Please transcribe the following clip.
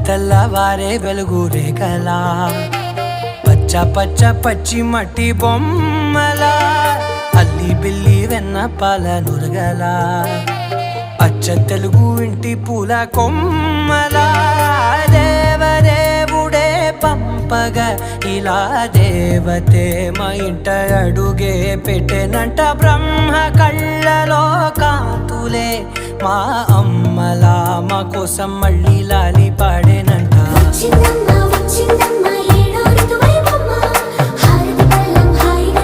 తెల్లవారే వెలుగు రేఖలా పచ్చ పచ్చ పచ్చి మట్టి బొమ్మలా అల్లి బిల్లి వెన్న పాల నురగలా అచ్చ తెలుగు ఇంటి పూల కొమ్మలా దేవదేవుడే పంపగా ఇలా దేవతే మా ఇంట అడుగే పెట్టెనంట బ్రహ్మ కళ్ళలో కాంతులే మా అమ్మలా మా కోసం మళ్ళీ లాలి పాడేనంట.